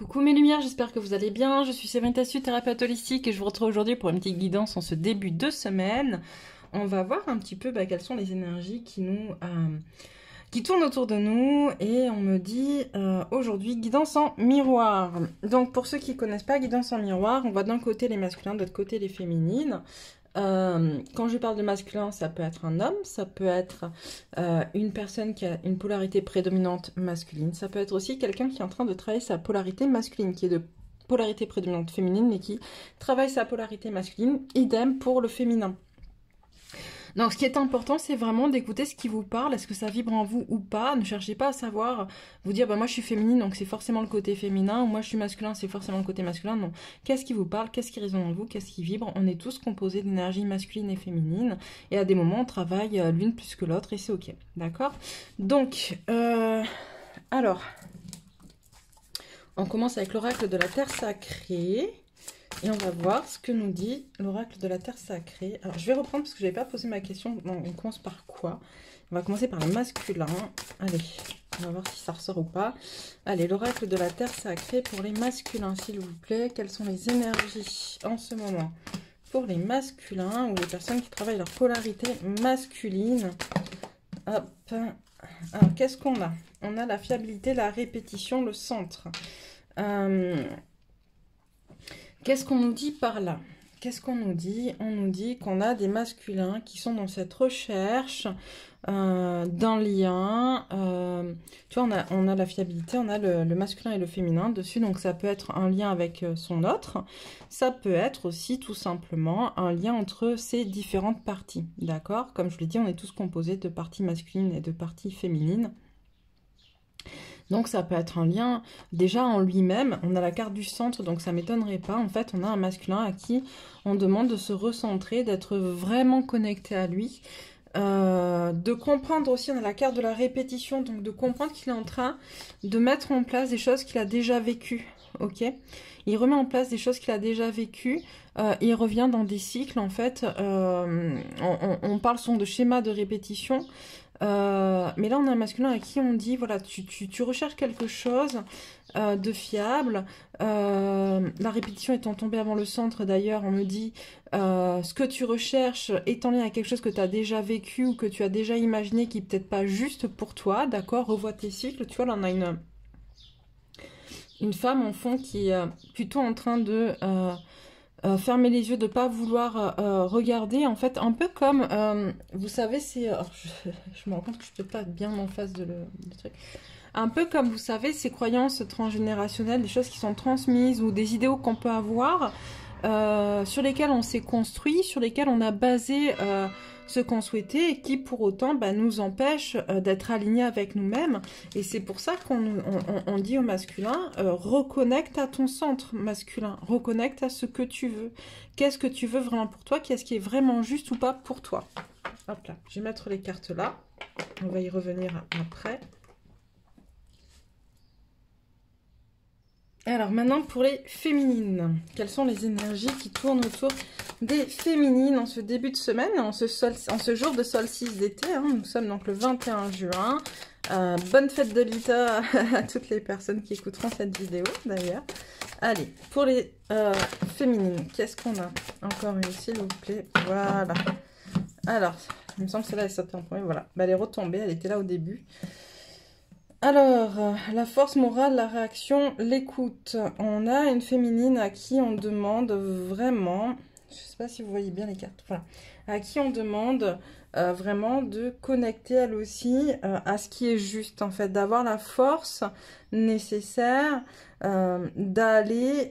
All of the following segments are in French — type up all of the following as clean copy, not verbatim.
Coucou mes lumières, j'espère que vous allez bien. Je suis Séverine Tassu, thérapeute holistique et je vous retrouve aujourd'hui pour une petite guidance en ce début de semaine. On va voir un petit peu quelles sont les énergies qui tournent autour de nous et on me dit aujourd'hui guidance en miroir. Donc pour ceux qui ne connaissent pas guidance en miroir, on voit d'un côté les masculins, de l'autre côté les féminines. Quand je parle de masculin, ça peut être un homme, ça peut être une personne qui a une polarité prédominante masculine, ça peut être aussi quelqu'un qui est en train de travailler sa polarité masculine, qui est de polarité prédominante féminine, mais qui travaille sa polarité masculine, idem pour le féminin. Donc ce qui est important, c'est vraiment d'écouter ce qui vous parle, est-ce que ça vibre en vous ou pas. Ne cherchez pas à savoir, vous dire moi je suis féminine donc c'est forcément le côté féminin, ou moi je suis masculin c'est forcément le côté masculin. Non, qu'est-ce qui vous parle, qu'est-ce qui résonne en vous, qu'est-ce qui vibre. On est tous composés d'énergie masculine et féminine, et à des moments on travaille l'une plus que l'autre et c'est ok, d'accord. Donc, alors, on commence avec l'oracle de la Terre Sacrée. Et on va voir ce que nous dit l'oracle de la Terre Sacrée. Alors, je vais reprendre parce que je n'avais pas posé ma question. Non, on commence par quoi? On va commencer par le masculin. Allez, on va voir si ça ressort ou pas. Allez, l'oracle de la Terre Sacrée pour les masculins, s'il vous plaît. Quelles sont les énergies en ce moment pour les masculins ou les personnes qui travaillent leur polarité masculine? Hop. Alors, qu'est-ce qu'on a? On a la fiabilité, la répétition, le centre. Qu'est-ce qu'on nous dit par là? Qu'est-ce qu'on nous dit? On nous dit qu'on a des masculins qui sont dans cette recherche d'un lien. Tu vois, on a la fiabilité, on a le masculin et le féminin dessus. Donc ça peut être un lien avec son autre. Ça peut être aussi tout simplement un lien entre ces différentes parties. D'accord? Comme je l'ai dit, on est tous composés de parties masculines et de parties féminines. Donc ça peut être un lien déjà en lui-même. On a la carte du centre, donc ça ne m'étonnerait pas. En fait, on a un masculin à qui on demande de se recentrer, d'être vraiment connecté à lui. De comprendre aussi, on a la carte de la répétition, donc de comprendre qu'il est en train de mettre en place des choses qu'il a déjà vécues. Ok, il remet en place des choses qu'il a déjà vécues. Il revient dans des cycles, en fait. On parle souvent de schéma de répétition. Mais là on a un masculin à qui on dit voilà, tu recherches quelque chose de fiable, la répétition étant tombée avant le centre d'ailleurs, on me dit ce que tu recherches est en lien avec quelque chose que tu as déjà vécu ou que tu as déjà imaginé qui n'est peut-être pas juste pour toi, d'accord, revois tes cycles. Tu vois, là on a une femme en fond qui est plutôt en train de fermer les yeux, de pas vouloir regarder, en fait, un peu comme, vous savez, c'est, je me rends compte que je peux pas être bien en face de le truc, un peu comme, vous savez, ces croyances transgénérationnelles, des choses qui sont transmises, ou des idéaux qu'on peut avoir, sur lesquels on s'est construit, sur lesquels on a basé ce qu'on souhaitait, et qui pour autant nous empêchent d'être alignés avec nous-mêmes. Et c'est pour ça qu'on dit au masculin, reconnecte à ton centre masculin, reconnecte à ce que tu veux. Qu'est-ce que tu veux vraiment pour toi? Qu'est-ce qui est vraiment juste ou pas pour toi? Hop là, je vais mettre les cartes là, on va y revenir après. Alors maintenant pour les féminines, quelles sont les énergies qui tournent autour des féminines en ce début de semaine, en ce jour de solstice d'été, hein, nous sommes donc le 21 juin. Bonne fête de l'ITA à toutes les personnes qui écouteront cette vidéo d'ailleurs. Allez, pour les féminines, qu'est-ce qu'on a? Encore une s'il vous plaît, voilà. Alors, il me semble que celle-là elle sautait en premier, voilà. Elle est retombée, elle était là au début. Alors, la force morale, la réaction, l'écoute. On a une féminine à qui on demande vraiment, je ne sais pas si vous voyez bien les cartes, voilà, à qui on demande vraiment de connecter elle aussi à ce qui est juste, en fait, d'avoir la force nécessaire d'aller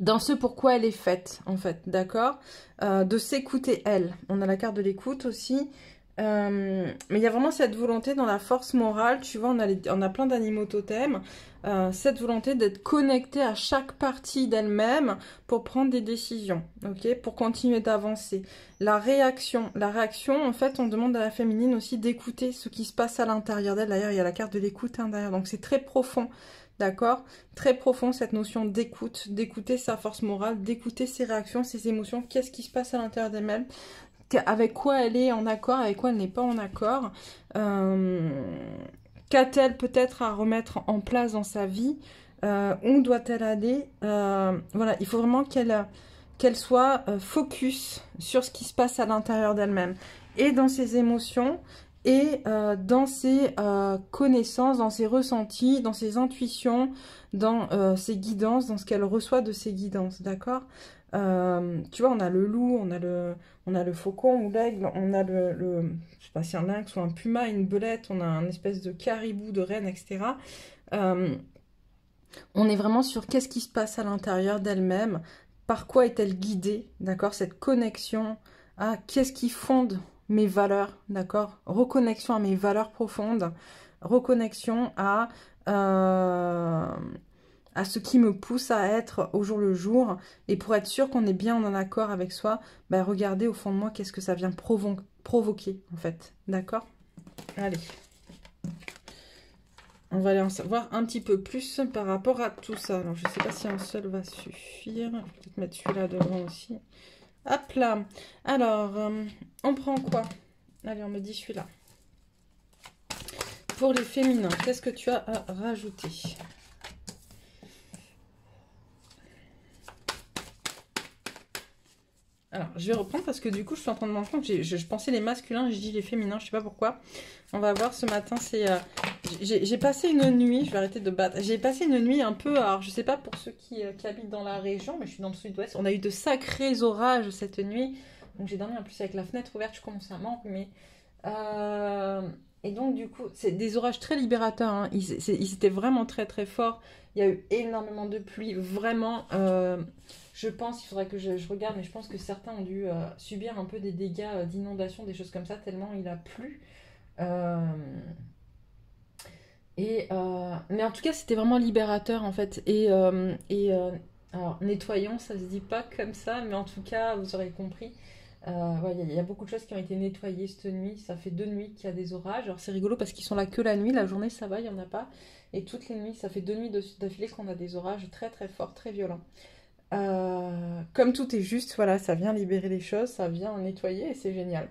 dans ce pourquoi elle est faite, en fait, d'accord, de s'écouter elle. On a la carte de l'écoute aussi. Mais il y a vraiment cette volonté dans la force morale, tu vois, on a plein d'animaux totems, cette volonté d'être connecté à chaque partie d'elle-même pour prendre des décisions, ok, pour continuer d'avancer. La réaction, en fait, on demande à la féminine aussi d'écouter ce qui se passe à l'intérieur d'elle. D'ailleurs, il y a la carte de l'écoute derrière, donc c'est très profond. D'accord? Très profond cette notion d'écoute, d'écouter sa force morale, d'écouter ses réactions, ses émotions, qu'est-ce qui se passe à l'intérieur d'elle-même, avec quoi elle est en accord, avec quoi elle n'est pas en accord. Qu'a-t-elle peut-être à remettre en place dans sa vie? Où doit-elle aller? Voilà, il faut vraiment qu'elle soit focus sur ce qui se passe à l'intérieur d'elle-même et dans ses émotions et dans ses connaissances, dans ses ressentis, dans ses intuitions, dans ses guidances, dans ce qu'elle reçoit de ses guidances, d'accord? Tu vois, on a le loup, on a le faucon ou l'aigle, on a je sais pas si un lynx ou un puma, une belette, on a un espèce de caribou, de renne, etc. On est vraiment sur qu'est-ce qui se passe à l'intérieur d'elle-même, par quoi est-elle guidée, d'accord? Cette connexion à qu'est-ce qui fonde mes valeurs, d'accord? Reconnexion à mes valeurs profondes, reconnexion à ce qui me pousse à être au jour le jour. Et pour être sûr qu'on est bien en accord avec soi, bah, regardez au fond de moi qu'est-ce que ça vient provoquer, en fait, d'accord? Allez. On va aller en savoir un petit peu plus par rapport à tout ça. Alors, je ne sais pas si un seul va suffire. Je vais peut-être mettre celui-là devant aussi. Hop là. Alors, on prend quoi? Allez, on me dit celui-là. Pour les féminins, qu'est-ce que tu as à rajouter? Alors, je vais reprendre parce que du coup, je suis en train de me rendre compte que je pensais les masculins, je dis les féminins, je sais pas pourquoi. On va voir ce matin, c'est... j'ai passé une nuit, je vais arrêter de battre, j'ai passé une nuit un peu, alors je sais pas pour ceux qui habitent dans la région, mais je suis dans le sud-ouest, on a eu de sacrés orages cette nuit, donc j'ai dormi en plus avec la fenêtre ouverte, je commence à m'enrhumer. Et donc du coup, c'est des orages très libérateurs, hein. Ils étaient vraiment très très forts, il y a eu énormément de pluie, vraiment... je pense, il faudrait que je regarde, mais je pense que certains ont dû subir un peu des dégâts d'inondation, des choses comme ça, tellement il a plu. Mais en tout cas, c'était vraiment libérateur en fait. Alors, nettoyant, ça se dit pas comme ça, mais en tout cas, vous aurez compris. Ouais, il y a beaucoup de choses qui ont été nettoyées cette nuit. Ça fait 2 nuits qu'il y a des orages. Alors, c'est rigolo parce qu'ils sont là que la nuit. La journée, ça va, il n'y en a pas. Et toutes les nuits, ça fait 2 nuits d'affilée qu'on a des orages très très forts, très violents. Comme tout est juste, voilà, ça vient libérer les choses, ça vient nettoyer et c'est génial.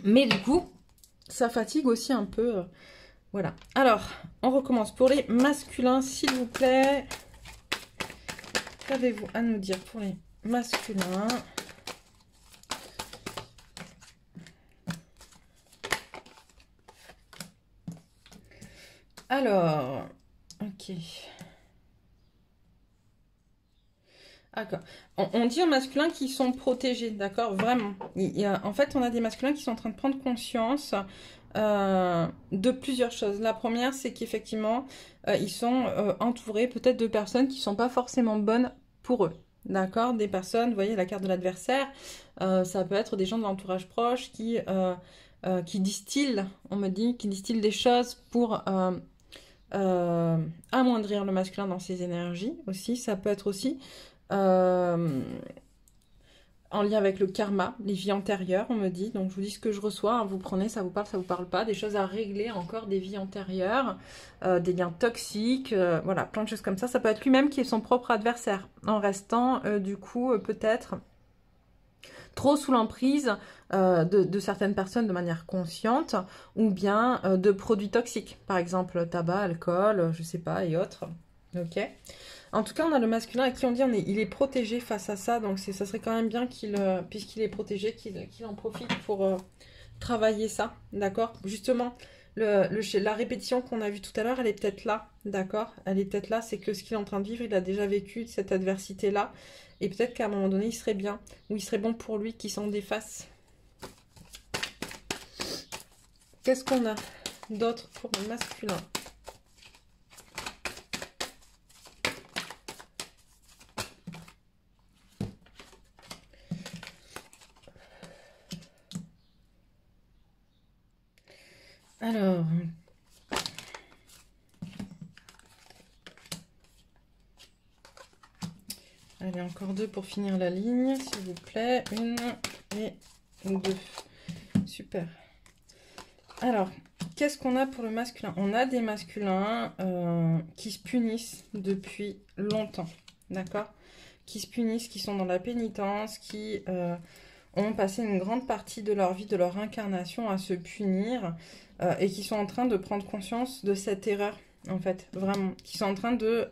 Mais du coup, ça fatigue aussi un peu. Voilà. Alors, on recommence pour les masculins, s'il vous plaît. Qu'avez-vous à nous dire pour les masculins? Alors, ok. D'accord. On dit aux masculins qui sont protégés, d'accord? Vraiment. En fait, on a des masculins qui sont en train de prendre conscience de plusieurs choses. La première, c'est qu'effectivement, ils sont entourés peut-être de personnes qui ne sont pas forcément bonnes pour eux. D'accord? Des personnes, vous voyez la carte de l'adversaire, ça peut être des gens de l'entourage proche qui distillent, on me dit, qui distillent des choses pour amoindrir le masculin dans ses énergies aussi. Ça peut être aussi en lien avec le karma, les vies antérieures, on me dit. Donc, je vous dis ce que je reçois. Hein, vous prenez, ça vous parle pas. Des choses à régler encore, des vies antérieures, des liens toxiques, voilà, plein de choses comme ça. Ça peut être lui-même qui est son propre adversaire, en restant, du coup, peut-être trop sous l'emprise de certaines personnes de manière consciente, ou bien de produits toxiques, par exemple tabac, alcool, je sais pas, et autres. Ok. En tout cas, on a le masculin à qui on dit il est protégé face à ça, donc ça serait quand même bien puisqu'il est protégé, qu'il en profite pour travailler ça, d'accord? Justement, la répétition qu'on a vue tout à l'heure, elle est peut-être là, d'accord? Elle est peut-être là, c'est que ce qu'il est en train de vivre, il a déjà vécu cette adversité-là, et peut-être qu'à un moment donné, il serait bien, ou il serait bon pour lui qu'il s'en défasse. Qu'est-ce qu'on a d'autre pour le masculin? Alors, allez, encore 2 pour finir la ligne, s'il vous plaît. 1 et 2. Super. Alors, qu'est-ce qu'on a pour le masculin? On a des masculins qui se punissent depuis longtemps, d'accord? Qui se punissent, qui sont dans la pénitence, qui ont passé une grande partie de leur vie, de leur incarnation à se punir et qui sont en train de prendre conscience de cette erreur, en fait, vraiment. Qui sont en train de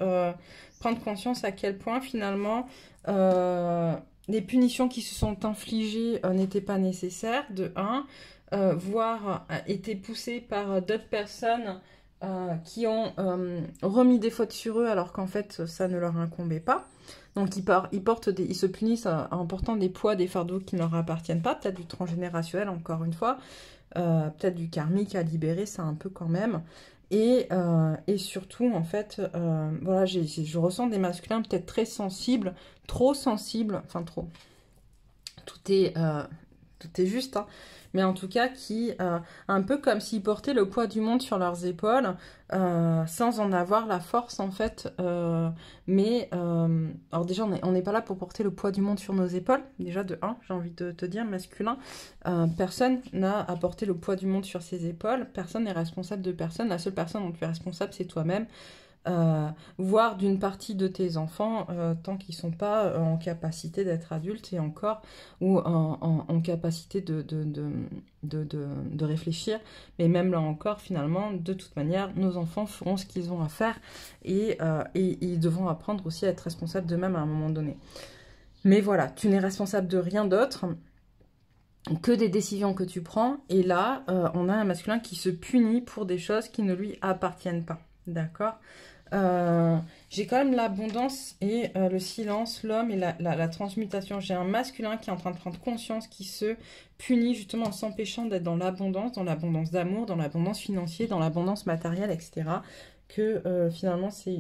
prendre conscience à quel point, finalement, les punitions qui se sont infligées n'étaient pas nécessaires, de un, voire étaient poussées par d'autres personnes qui ont remis des fautes sur eux alors qu'en fait, ça ne leur incombait pas. Donc, ils se punissent en portant des poids, des fardeaux qui ne leur appartiennent pas, peut-être du transgénérationnel, encore une fois, peut-être du karmique à libérer, ça un peu quand même. Et surtout, en fait, voilà, je ressens des masculins peut-être très sensibles, trop sensibles, enfin trop. Tout est juste, hein. Mais en tout cas, qui, un peu comme s'ils portaient le poids du monde sur leurs épaules, sans en avoir la force, en fait. Alors déjà, on n'est pas là pour porter le poids du monde sur nos épaules. Déjà, de un, j'ai envie de te dire, masculin, personne n'a à porter le poids du monde sur ses épaules. Personne n'est responsable de personne. La seule personne dont tu es responsable, c'est toi-même. Voire d'une partie de tes enfants tant qu'ils ne sont pas en capacité d'être adultes et encore, ou en capacité de réfléchir. Mais même là encore, finalement, de toute manière, nos enfants feront ce qu'ils ont à faire et ils devront apprendre aussi à être responsables d'eux-mêmes à un moment donné. Mais voilà, tu n'es responsable de rien d'autre que des décisions que tu prends. Et là, on a un masculin qui se punit pour des choses qui ne lui appartiennent pas. D'accord ? J'ai quand même l'abondance et le silence, l'homme et la transmutation. J'ai un masculin qui est en train de prendre conscience, qui se punit justement en s'empêchant d'être dans l'abondance d'amour, dans l'abondance financière, dans l'abondance matérielle, etc. Que finalement, c'est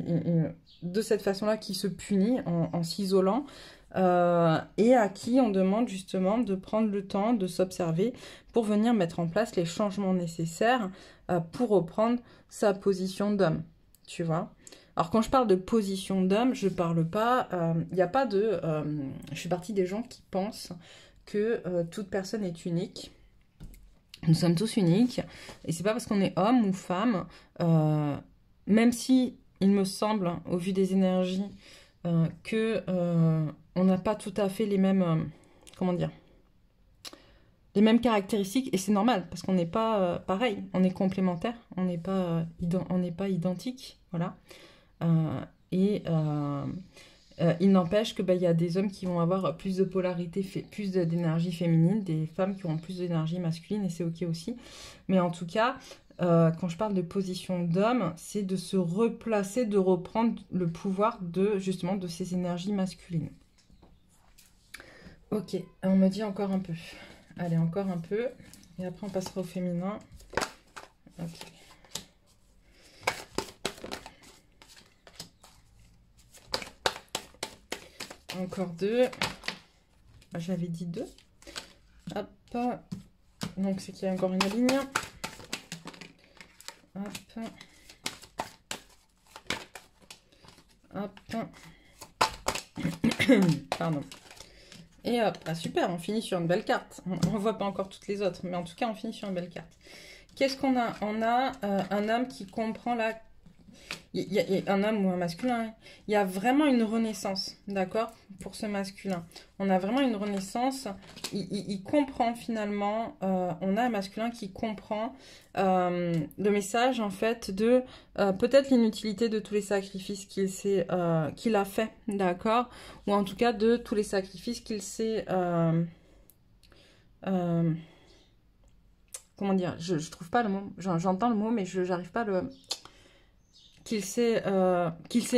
de cette façon-là qu'il se punit en s'isolant. Et à qui on demande justement de prendre le temps de s'observer pour venir mettre en place les changements nécessaires pour reprendre sa position d'homme. Tu vois. Alors quand je parle de position d'homme, je parle pas, il n'y a pas de, je fais partie des gens qui pensent que toute personne est unique. Nous sommes tous uniques et c'est pas parce qu'on est homme ou femme, même si il me semble, au vu des énergies, que on n'a pas tout à fait les mêmes, comment dire, les mêmes caractéristiques, et c'est normal, parce qu'on n'est pas pareil, on est complémentaires, on n'est pas identiques, voilà. Il n'empêche que il y a des hommes qui vont avoir plus de polarité, plus d'énergie féminine, des femmes qui auront plus d'énergie masculine, et c'est ok aussi. Mais en tout cas, quand je parle de position d'homme, c'est de se replacer, de reprendre le pouvoir justement de ces énergies masculines. Ok, on me dit encore un peu. Allez, encore un peu. Et après, on passera au féminin. Ok. Encore deux. J'avais dit deux. Hop. Donc, c'est qu'il y a encore une ligne. Hop. Hop. Pardon. Et hop, ah super, on finit sur une belle carte. On ne voit pas encore toutes les autres, mais en tout cas, on finit sur une belle carte. Qu'est-ce qu'on a? On a un homme qui comprend la... Il y a un homme ou un masculin. Il y a vraiment une renaissance, d'accord, pour ce masculin. On a vraiment une renaissance. Il comprend finalement. On a un masculin qui comprend le message, en fait, de peut-être l'inutilité de tous les sacrifices qu'il a fait, d'accord, ou en tout cas de tous les sacrifices qu'il s'est... comment dire, je trouve pas le mot. J'entends le mot, mais je n'arrive pas à le... qu'il s'est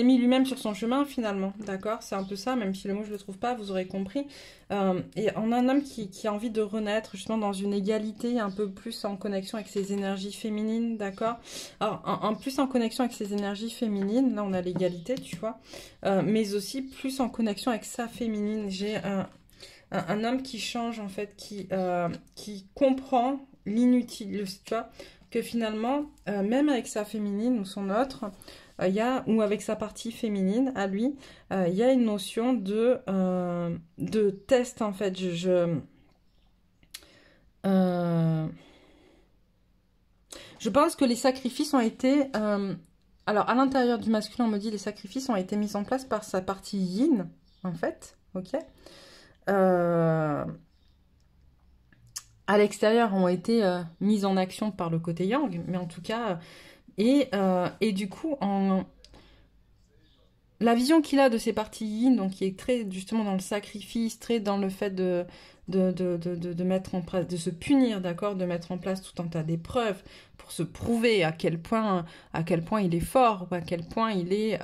mis lui-même sur son chemin finalement, d'accord? C'est un peu ça, même si le mot je le trouve pas, vous aurez compris. Et on a un homme qui a envie de renaître justement dans une égalité, un peu plus en connexion avec ses énergies féminines, d'accord? Alors, en plus en connexion avec ses énergies féminines, là on a l'égalité, tu vois, mais aussi plus en connexion avec sa féminine. J'ai un homme qui change en fait, qui comprend l'inutile, tu vois, que finalement, même avec sa féminine ou son autre, ou avec sa partie féminine à lui, il y a une notion de test en fait. Je pense que les sacrifices ont été... alors, à l'intérieur du masculin, on me dit les sacrifices ont été mis en place par sa partie yin, en fait, ok. à l'extérieur ont été mises en action par le côté yang, mais en tout cas, et du coup, la vision qu'il a de ses parties yin, donc qui est très justement dans le sacrifice, très dans le fait de mettre en place, de se punir, d'accord, de mettre en place tout un tas d'épreuves pour se prouver à quel point il est fort, ou à quel point il est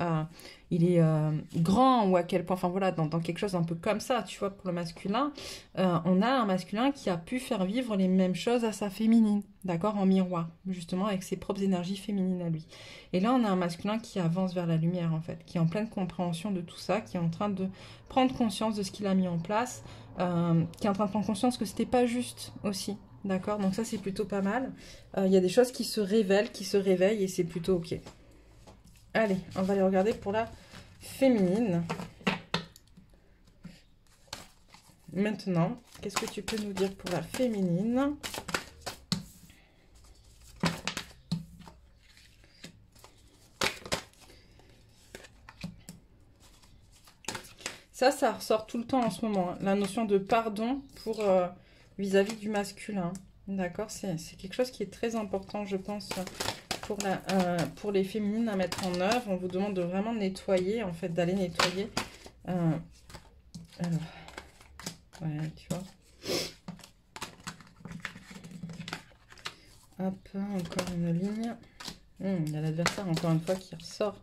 grand, ou à quel point, enfin voilà, dans quelque chose un peu comme ça, tu vois, pour le masculin, on a un masculin qui a pu faire vivre les mêmes choses à sa féminine, d'accord, en miroir, justement, avec ses propres énergies féminines à lui. Et là, on a un masculin qui avance vers la lumière, en fait, qui est en pleine compréhension de tout ça, qui est en train de prendre conscience de ce qu'il a mis en place, qui est en train de prendre conscience que c'était pas juste aussi. D'accord? Donc ça, c'est plutôt pas mal. Il y a des choses qui se révèlent, qui se réveillent, et c'est plutôt ok. Allez, on va les regarder pour la féminine. Maintenant, qu'est-ce que tu peux nous dire pour la féminine? Ça ressort tout le temps en ce moment, hein. La notion de pardon pour vis-à-vis du masculin. D'accord? C'est quelque chose qui est très important, je pense, pour les féminines à mettre en œuvre. On vous demande de vraiment nettoyer, en fait, d'aller nettoyer. Alors, ouais, tu vois. Hop, encore une ligne. Il y a l'adversaire, encore une fois, qui ressort.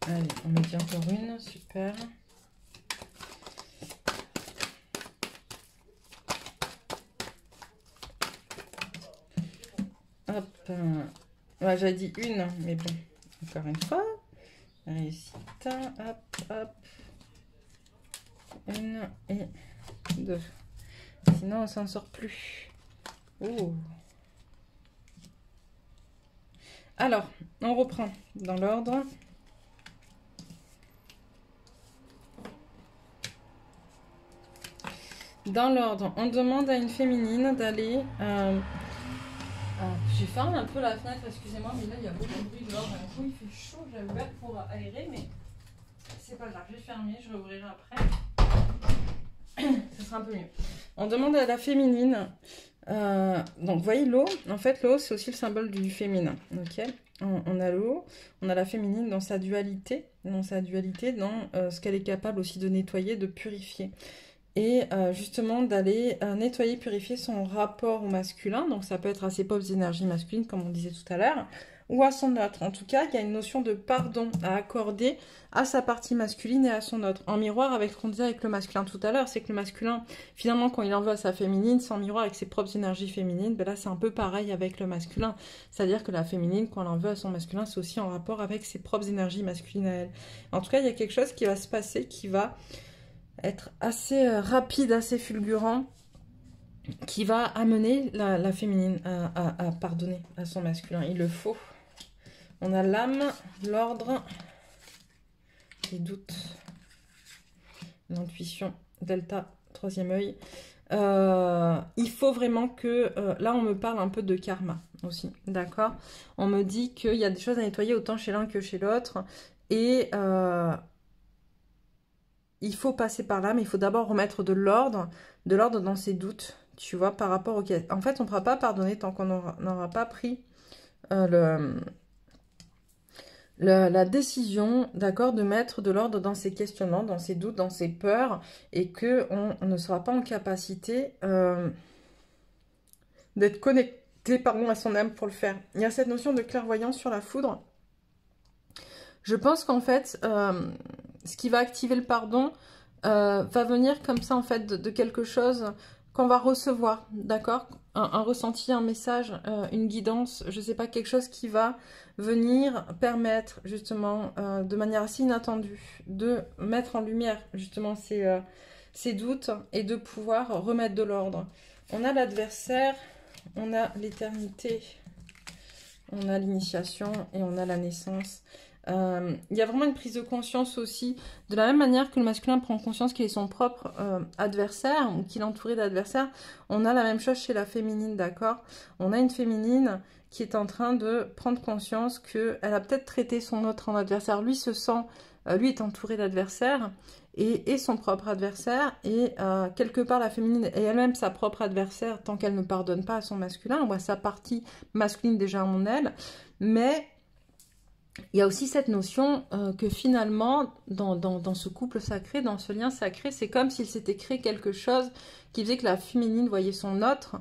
Allez, on met bien encore une, super. Hop, ouais, j'avais dit une, mais bon, encore une fois. Réussite, hop, hop. Une et deux. Sinon, on s'en sort plus. Oh. Alors, on reprend dans l'ordre. Dans l'ordre, on demande à une féminine d'aller... j'ai fermé un peu la fenêtre, excusez-moi, mais là, il y a beaucoup de bruit dehors. D'un coup, il fait chaud, j'ai ouvert pour aérer, mais c'est pas grave, je vais fermer, je rouvrirai après. Ce sera un peu mieux. On demande à la féminine... donc, vous voyez l'eau, en fait, l'eau, c'est aussi le symbole du féminin, ok? On a l'eau, on a la féminine dans sa dualité, dans ce qu'elle est capable aussi de nettoyer, de purifier. Et justement d'aller nettoyer, purifier son rapport au masculin. Donc ça peut être à ses propres énergies masculines, comme on disait tout à l'heure, ou à son autre. En tout cas, il y a une notion de pardon à accorder à sa partie masculine et à son autre. En miroir avec ce qu'on disait avec le masculin tout à l'heure, c'est que le masculin, finalement, quand il en veut à sa féminine, c'est en miroir avec ses propres énergies féminines. Ben là, c'est un peu pareil avec le masculin. C'est-à-dire que la féminine, quand elle en veut à son masculin, c'est aussi en rapport avec ses propres énergies masculines à elle. En tout cas, il y a quelque chose qui va se passer, qui va être assez rapide, assez fulgurant, qui va amener la féminine à pardonner à son masculin. Il le faut. On a l'âme, l'ordre, les doutes, l'intuition, delta, troisième œil. Il faut vraiment que... là, on me parle un peu de karma aussi, d'accord? On me dit qu'il y a des choses à nettoyer autant chez l'un que chez l'autre. Et... il faut passer par là, mais il faut d'abord remettre de l'ordre dans ses doutes, tu vois, par rapport au... En fait, on ne pourra pas pardonner tant qu'on n'aura pas pris la décision, d'accord, de mettre de l'ordre dans ses questionnements, dans ses doutes, dans ses peurs, et qu'on ne sera pas en capacité d'être connecté, à son âme pour le faire. Il y a cette notion de clairvoyance sur la foudre. Je pense qu'en fait... ce qui va activer le pardon va venir comme ça, en fait, de quelque chose qu'on va recevoir, d'accord? Un ressenti, un message, une guidance, je sais pas, quelque chose qui va venir permettre, justement, de manière assez inattendue, de mettre en lumière, justement, ces doutes et de pouvoir remettre de l'ordre. On a l'adversaire, on a l'éternité, on a l'initiation et on a la naissance. Il y a vraiment une prise de conscience aussi, de la même manière que le masculin prend conscience qu'il est son propre adversaire, ou qu'il est entouré d'adversaires, on a la même chose chez la féminine, d'accord? On a une féminine qui est en train de prendre conscience qu'elle a peut-être traité son autre en adversaire. Lui se sent lui est entouré d'adversaires et son propre adversaire, et quelque part la féminine est elle-même sa propre adversaire tant qu'elle ne pardonne pas à son masculin, ou à sa partie masculine déjà en elle. Mais il y a aussi cette notion que finalement, dans ce couple sacré, dans ce lien sacré, c'est comme s'il s'était créé quelque chose qui faisait que la féminine voyait son autre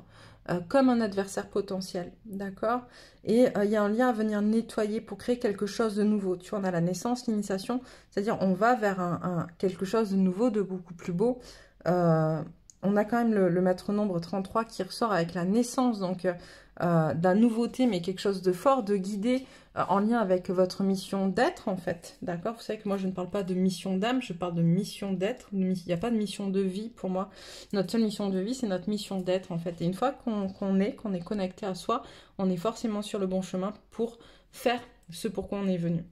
comme un adversaire potentiel, d'accord? Et il y a un lien à venir nettoyer pour créer quelque chose de nouveau. Tu vois, on a la naissance, l'initiation, c'est-à-dire on va vers quelque chose de nouveau, de beaucoup plus beau. On a quand même le maître nombre 33 qui ressort avec la naissance, donc de la nouveauté, mais quelque chose de fort, de guidé, en lien avec votre mission d'être, en fait. D'accord? Vous savez que moi, je ne parle pas de mission d'âme, je parle de mission d'être. Il n'y a pas de mission de vie pour moi. Notre seule mission de vie, c'est notre mission d'être, en fait. Et une fois qu'on est connecté à soi, on est forcément sur le bon chemin pour faire ce pourquoi on est venu.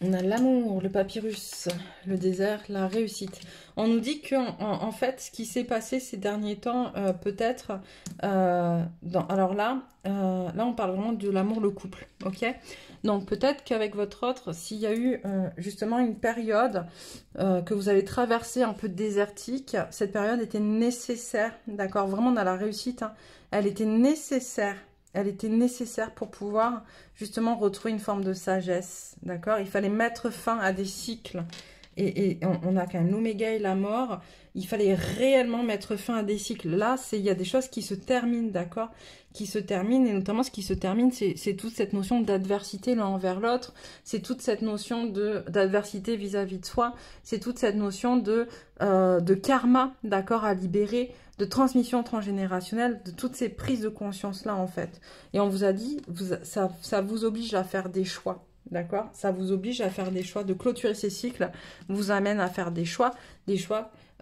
On a l'amour, le papyrus, le désert, la réussite. On nous dit que en fait, ce qui s'est passé ces derniers temps, peut-être, alors là, on parle vraiment de l'amour, le couple, ok? Donc peut-être qu'avec votre autre, s'il y a eu justement une période que vous avez traversée un peu désertique, cette période était nécessaire, d'accord? Vraiment, on a la réussite, hein, elle était nécessaire. Elle était nécessaire pour pouvoir justement retrouver une forme de sagesse, d'accord? Il fallait mettre fin à des cycles. Et on a quand même l'oméga et la mort. Il fallait réellement mettre fin à des cycles. Là, il y a des choses qui se terminent, d'accord? Qui se terminent, et notamment ce qui se termine, c'est toute cette notion d'adversité l'un envers l'autre. C'est toute cette notion d'adversité vis-à-vis de soi. C'est toute cette notion de karma, d'accord, à libérer, de transmission transgénérationnelle, de toutes ces prises de conscience-là, en fait. Et on vous a dit, ça vous oblige à faire des choix, d'accord? Ça vous oblige à faire des choix, de clôturer ces cycles, vous amène à faire des choix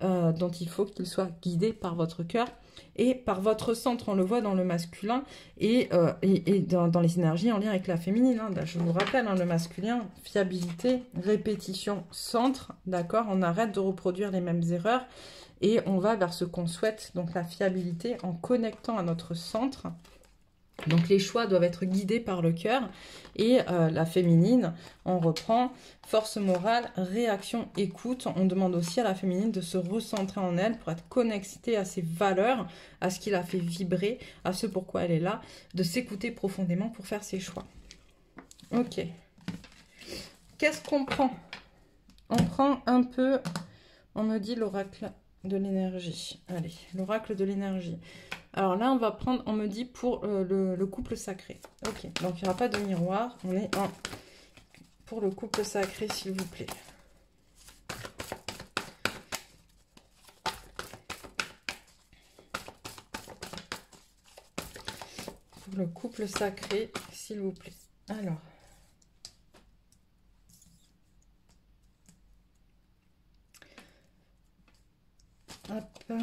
dont il faut qu'ils soient guidés par votre cœur et par votre centre. On le voit dans le masculin et dans les énergies en lien avec la féminine. Hein. Je vous rappelle, hein, le masculin, fiabilité, répétition, centre, d'accord? On arrête de reproduire les mêmes erreurs. Et on va vers ce qu'on souhaite, donc la fiabilité, en connectant à notre centre. Donc les choix doivent être guidés par le cœur. Et la féminine, on reprend force morale, réaction, écoute. On demande aussi à la féminine de se recentrer en elle pour être connectée à ses valeurs, à ce qui la fait vibrer, à ce pourquoi elle est là, de s'écouter profondément pour faire ses choix. Ok. Qu'est-ce qu'on prend? On prend un peu, on me dit l'oracle de l'énergie. Allez, l'oracle de l'énergie. Alors là, on va prendre, on me dit pour le couple sacré. Ok, donc il n'y aura pas de miroir. On est pour le couple sacré, s'il vous plaît. Pour le couple sacré, s'il vous plaît. Alors. Hop.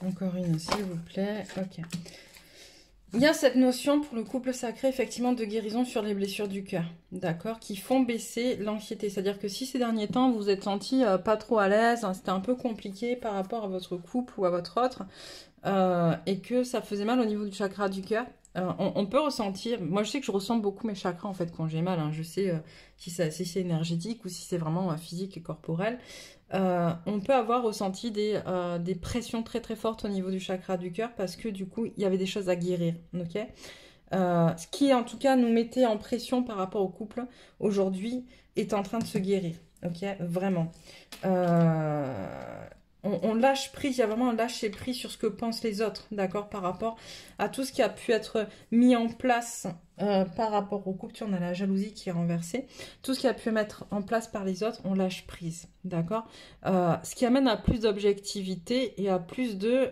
Encore une, s'il vous plaît. Ok. Il y a cette notion pour le couple sacré, effectivement, de guérison sur les blessures du cœur, d'accord, qui font baisser l'anxiété. C'est-à-dire que si ces derniers temps, vous vous êtes senti pas trop à l'aise, hein, c'était un peu compliqué par rapport à votre couple ou à votre autre, et que ça faisait mal au niveau du chakra du cœur, on peut ressentir, moi je sais que je ressens beaucoup mes chakras en fait quand j'ai mal, hein, je sais si c'est énergétique ou si c'est vraiment physique et corporel. On peut avoir ressenti des pressions très très fortes au niveau du chakra du cœur parce que du coup il y avait des choses à guérir, ok? Ce qui en tout cas nous mettait en pression par rapport au couple aujourd'hui est en train de se guérir, ok? Vraiment. On lâche prise, il y a vraiment un lâcher prise sur ce que pensent les autres, d'accord, par rapport à tout ce qui a pu être mis en place par rapport au couple. On a la jalousie qui est renversée. Tout ce qui a pu mettre en place par les autres, on lâche prise, d'accord. Ce qui amène à plus d'objectivité et à plus de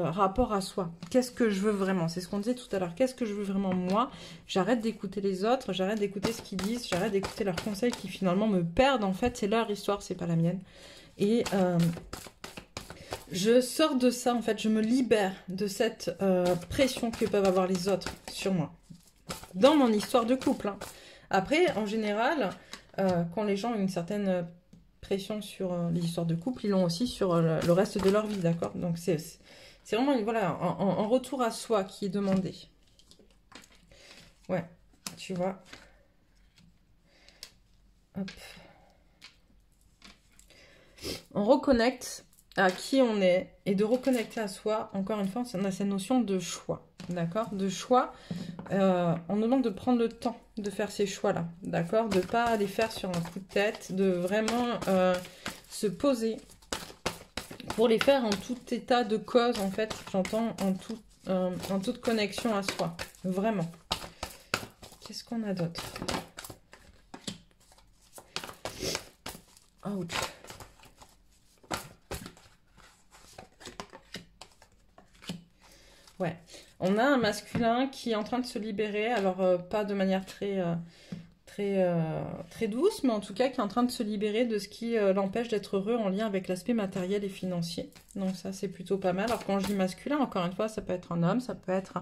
rapport à soi. Qu'est-ce que je veux vraiment? C'est ce qu'on disait tout à l'heure. Qu'est-ce que je veux vraiment moi? J'arrête d'écouter les autres, j'arrête d'écouter ce qu'ils disent, j'arrête d'écouter leurs conseils qui finalement me perdent. En fait, c'est leur histoire, c'est pas la mienne. Et je sors de ça, en fait, je me libère de cette pression que peuvent avoir les autres sur moi. Dans mon histoire de couple. Hein. Après, en général, quand les gens ont une certaine pression sur les histoires de couple, ils l'ont aussi sur le reste de leur vie, d'accord? Donc c'est vraiment, voilà, en retour à soi qui est demandé. Ouais, tu vois. Hop. On reconnecte à qui on est et de reconnecter à soi, encore une fois, on a cette notion de choix, d'accord? De choix, on nous demande de prendre le temps de faire ces choix-là, d'accord? De ne pas les faire sur un coup de tête, de vraiment se poser pour les faire en tout état de cause, en fait, j'entends en toute connexion à soi, vraiment. Qu'est-ce qu'on a d'autre? Ouch. Ouais, on a un masculin qui est en train de se libérer, alors pas de manière très douce, mais en tout cas qui est en train de se libérer de ce qui l'empêche d'être heureux en lien avec l'aspect matériel et financier. Donc ça, c'est plutôt pas mal. Alors quand je dis masculin, encore une fois, ça peut être un homme, ça peut être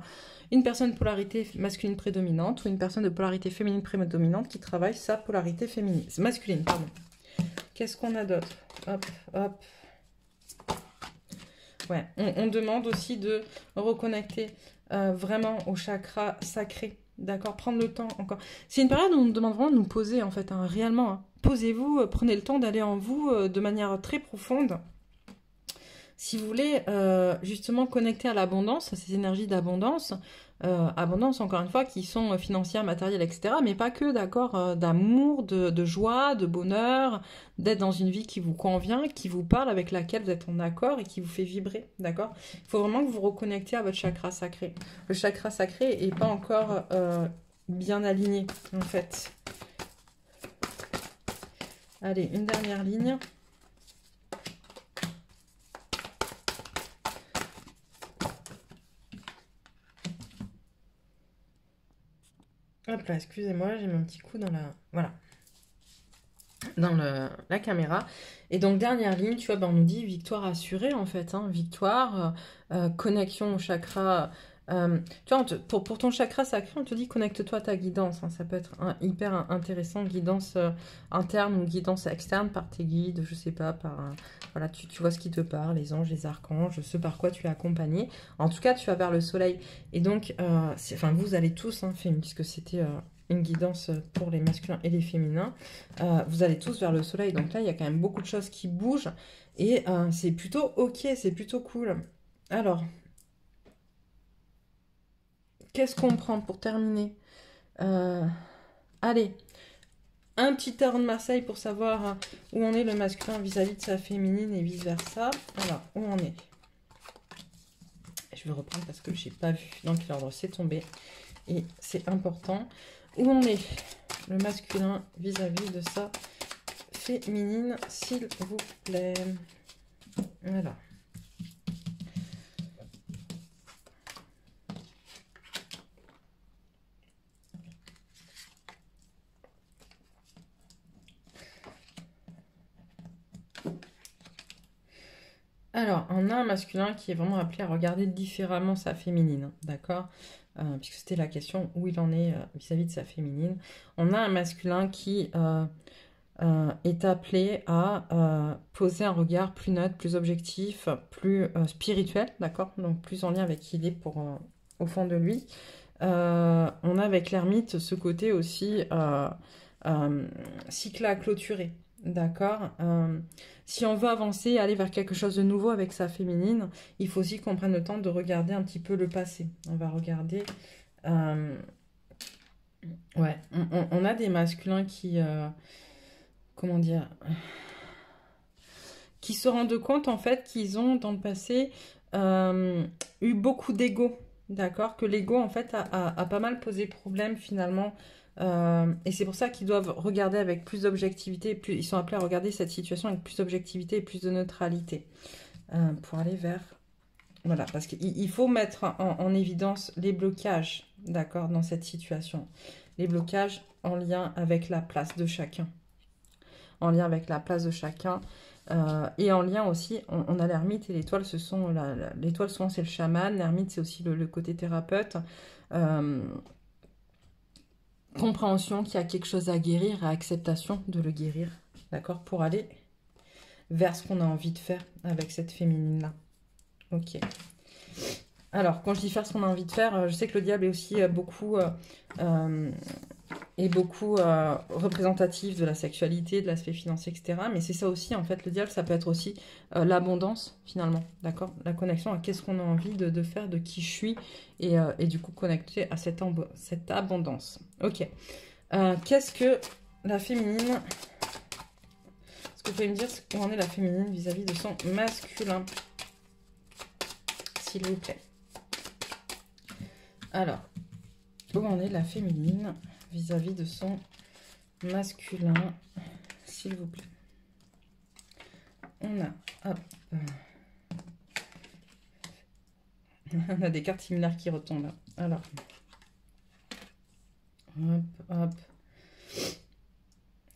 une personne de polarité masculine prédominante ou une personne de polarité féminine prédominante qui travaille sa polarité féminine, masculine, pardon. Qu'est-ce qu'on a d'autre? Hop, hop. Ouais, on demande aussi de reconnecter vraiment au chakra sacré. D'accord, prendre le temps encore. C'est une période où on nous demande vraiment de nous poser, en fait, hein, réellement. Hein. Posez-vous, prenez le temps d'aller en vous de manière très profonde. Si vous voulez justement connecter à l'abondance, à ces énergies d'abondance, abondance encore une fois qui sont financières, matérielles, etc. Mais pas que, d'accord, d'amour, de joie, de bonheur, d'être dans une vie qui vous convient, qui vous parle, avec laquelle vous êtes en accord et qui vous fait vibrer, d'accord? Il faut vraiment que vous reconnectiez à votre chakra sacré. Le chakra sacré n'est pas encore bien aligné, en fait. Allez, une dernière ligne. Hop là, excusez-moi, j'ai mis un petit coup dans la... Voilà. Dans la caméra. Et donc, dernière ligne, tu vois, ben, on nous dit victoire assurée, en fait. Hein, victoire, connexion au chakra. Tu vois, pour ton chakra sacré, on te dit connecte-toi à ta guidance. Hein, ça peut être hyper intéressant, guidance interne ou guidance externe par tes guides, je sais pas, par... voilà, tu vois ce qui te parle, les anges, les archanges, ce par quoi tu es accompagné. En tout cas, tu vas vers le soleil. Et donc, enfin, vous allez tous, hein, puisque c'était... une guidance pour les masculins et les féminins. Vous allez tous vers le soleil. Donc là, il y a quand même beaucoup de choses qui bougent. Et c'est plutôt ok, c'est plutôt cool. Alors, qu'est-ce qu'on prend pour terminer? Allez, un petit tarot de Marseille pour savoir où on est le masculin vis-à-vis de sa féminine et vice-versa. Alors, où on est? Je vais reprendre parce que je n'ai pas vu dans quel ordre c'est tombé. Et c'est important. Où on est le masculin vis-à-vis de sa féminine, s'il vous plaît. Voilà. Alors, on a un masculin qui est vraiment appelé à regarder différemment sa féminine, d'accord? Puisque c'était la question où il en est vis-à-vis de sa féminine. On a un masculin qui est appelé à poser un regard plus neutre, plus objectif, plus spirituel, d'accord? Donc plus en lien avec qui il est au fond de lui. On a avec l'ermite ce côté aussi cycle à clôturer, d'accord? Si on veut avancer et aller vers quelque chose de nouveau avec sa féminine, il faut aussi qu'on prenne le temps de regarder un petit peu le passé. On va regarder... ouais, on a des masculins qui... comment dire, qui se rendent compte en fait qu'ils ont dans le passé eu beaucoup d'ego, d'accord, que l'ego en fait a pas mal posé problème finalement, et c'est pour ça qu'ils doivent regarder avec plus d'objectivité, ils sont appelés à regarder cette situation avec plus d'objectivité et plus de neutralité, pour aller vers, voilà, parce qu'il faut mettre en évidence les blocages, d'accord, dans cette situation, les blocages en lien avec la place de chacun. En lien avec la place de chacun, et en lien aussi, on a l'ermite et l'étoile, l'étoile souvent c'est le chaman, l'ermite c'est aussi le côté thérapeute, compréhension qu'il y a quelque chose à guérir, et acceptation de le guérir, d'accord, pour aller vers ce qu'on a envie de faire avec cette féminine-là. Ok. Alors, quand je dis faire ce qu'on a envie de faire, je sais que le diable est aussi beaucoup représentatif de la sexualité, de l'aspect financier, etc. Mais c'est ça aussi, en fait, le diable, ça peut être aussi l'abondance, finalement, d'accord? La connexion à qu'est-ce qu'on a envie de faire, de qui je suis, et du coup, connecté à cette abondance. Ok. Qu'est-ce que la féminine... Est-ce que vous pouvez me dire où en est la féminine vis-à-vis de son masculin, s'il vous plaît? Alors, où en est la féminine vis-à-vis de son masculin, s'il vous plaît? On a, hop, on a des cartes similaires qui retombent. Alors, hop, hop.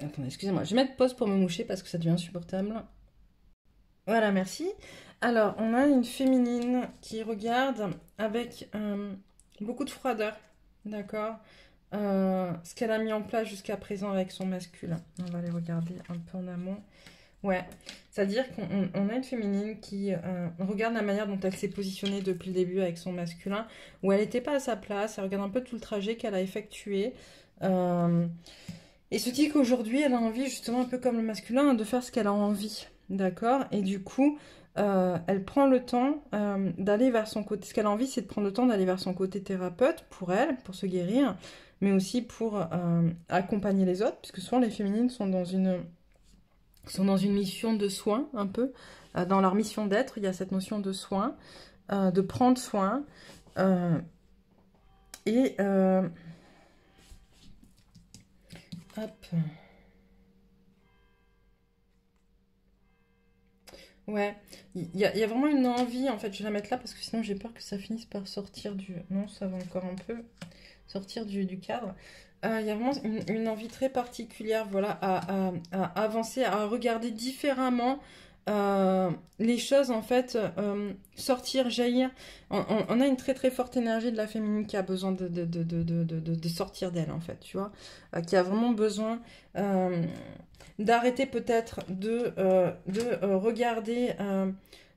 Attendez, excusez-moi, je vais mettre pause pour me moucher parce que ça devient insupportable. Voilà, merci. Alors, on a une féminine qui regarde avec beaucoup de froideur, d'accord, ce qu'elle a mis en place jusqu'à présent avec son masculin. On va aller regarder un peu en amont. Ouais, c'est-à-dire qu'on a une féminine qui regarde la manière dont elle s'est positionnée depuis le début avec son masculin, où elle n'était pas à sa place, elle regarde un peu tout le trajet qu'elle a effectué, et se dit qu'aujourd'hui, elle a envie, justement, un peu comme le masculin, de faire ce qu'elle a envie, d'accord? Et du coup, elle prend le temps d'aller vers son côté. Ce qu'elle a envie, c'est de prendre le temps d'aller vers son côté thérapeute pour elle, pour se guérir, mais aussi pour accompagner les autres, puisque souvent les féminines sont dans une mission de soin, un peu. Dans leur mission d'être, il y a cette notion de soin, de prendre soin. Hop. Ouais, il y a vraiment une envie, en fait, je vais la mettre là parce que sinon j'ai peur que ça finisse par sortir du... Non, ça va encore un peu sortir du cadre. Il y a vraiment une envie très particulière, voilà, à avancer, à regarder différemment les choses, en fait, sortir, jaillir. On a une très très forte énergie de la féminine qui a besoin de sortir d'elle, en fait, tu vois, qui a vraiment besoin d'arrêter peut-être de regarder,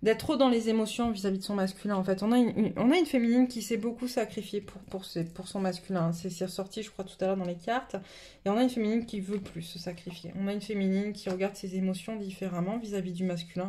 d'être trop dans les émotions vis-à-vis de son masculin. En fait, on a une féminine qui s'est beaucoup sacrifiée pour son masculin. C'est ressorti, je crois, tout à l'heure dans les cartes. Et on a une féminine qui veut plus se sacrifier. On a une féminine qui regarde ses émotions différemment vis-à-vis du masculin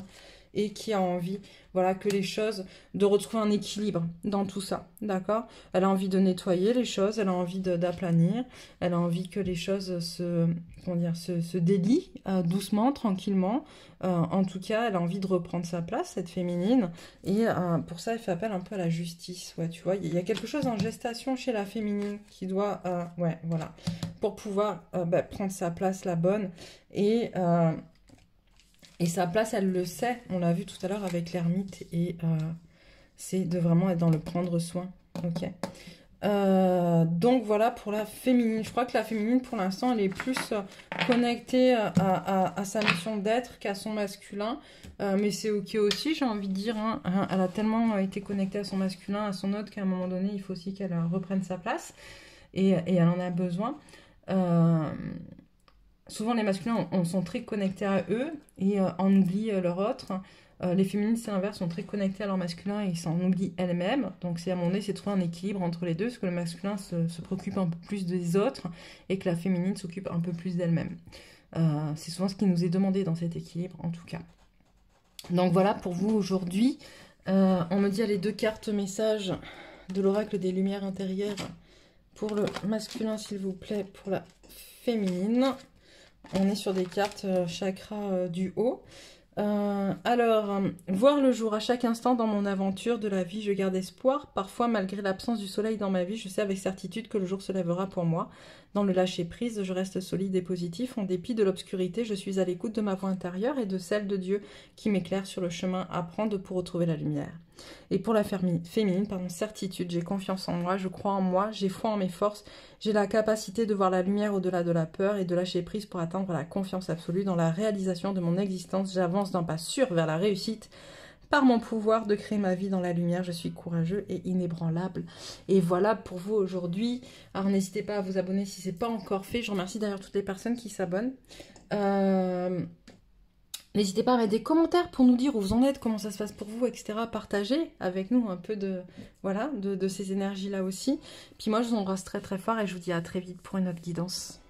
et qui a envie, voilà, que les choses, de retrouver un équilibre dans tout ça, d'accord? Elle a envie de nettoyer les choses, elle a envie d'aplanir, elle a envie que les choses se délient doucement, tranquillement. En tout cas, elle a envie de reprendre sa place, cette féminine, et pour ça, elle fait appel un peu à la justice, ouais, tu vois, il y a quelque chose en gestation chez la féminine qui doit, ouais, voilà, pour pouvoir prendre sa place, la bonne, et sa place, elle le sait, on l'a vu tout à l'heure avec l'ermite, et c'est de vraiment être dans le prendre soin, ok. Donc voilà pour la féminine. Je crois que la féminine, pour l'instant, elle est plus connectée à sa mission d'être qu'à son masculin. Mais c'est ok aussi, j'ai envie de dire. Hein. Elle a tellement été connectée à son masculin, à son autre, qu'à un moment donné, il faut aussi qu'elle reprenne sa place. Et elle en a besoin. Souvent, les masculins sont très connectés à eux et en oublient leur autre. Les féminines, c'est l'inverse, sont très connectées à leur masculin et ils s'en oublient elles-mêmes. Donc, c'est à un moment donné, c'est trouver un équilibre entre les deux, parce que le masculin se préoccupe un peu plus des autres et que la féminine s'occupe un peu plus d'elle-même. C'est souvent ce qui nous est demandé dans cet équilibre, en tout cas. Donc, voilà pour vous aujourd'hui. On me dit, allez, 2 cartes messages de l'oracle des lumières intérieures pour le masculin, s'il vous plaît, pour la féminine. On est sur des cartes chakra du haut. Alors, voir le jour à chaque instant dans mon aventure de la vie, je garde espoir. Parfois, malgré l'absence du soleil dans ma vie, je sais avec certitude que le jour se lèvera pour moi. Dans le lâcher-prise, je reste solide et positif. En dépit de l'obscurité, je suis à l'écoute de ma voix intérieure et de celle de Dieu qui m'éclaire sur le chemin à prendre pour retrouver la lumière. Et pour la féminine, certitude, j'ai confiance en moi, je crois en moi, j'ai foi en mes forces, j'ai la capacité de voir la lumière au-delà de la peur et de lâcher prise pour atteindre la confiance absolue dans la réalisation de mon existence. J'avance d'un pas sûr vers la réussite par mon pouvoir de créer ma vie dans la lumière, je suis courageux et inébranlable. Et voilà pour vous aujourd'hui. Alors n'hésitez pas à vous abonner si ce n'est pas encore fait. Je remercie d'ailleurs toutes les personnes qui s'abonnent. N'hésitez pas à mettre des commentaires pour nous dire où vous en êtes, comment ça se passe pour vous, etc. Partagez avec nous un peu de, voilà, de ces énergies-là aussi. Puis moi, je vous embrasse très très fort et je vous dis à très vite pour une autre guidance.